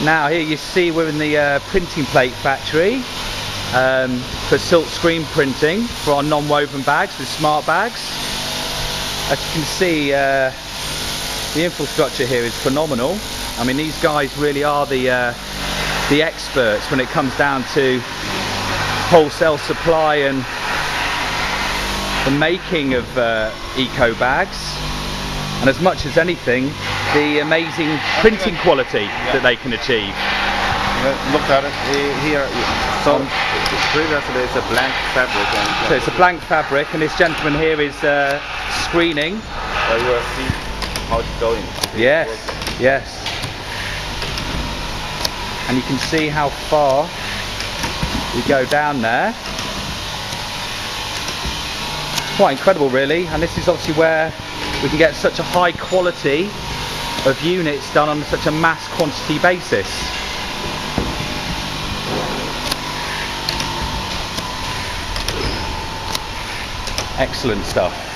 Now here you see we're in the printing plate factory for silk screen printing for our non-woven bags with Smartbags. As you can see, the infrastructure here is phenomenal. I mean, these guys really are the experts when it comes down to wholesale supply and the making of Ecobags, and as much as anything, the amazing printing quality that they can achieve. Look at it here. So previously it's a blank fabric. So it's a blank fabric, and this gentleman here is screening. You will see how it's going. Yes, yes. And you can see how far we go down there. Quite incredible, really. And this is obviously where we can get such a high quality of units done on such a mass quantity basis. Excellent stuff.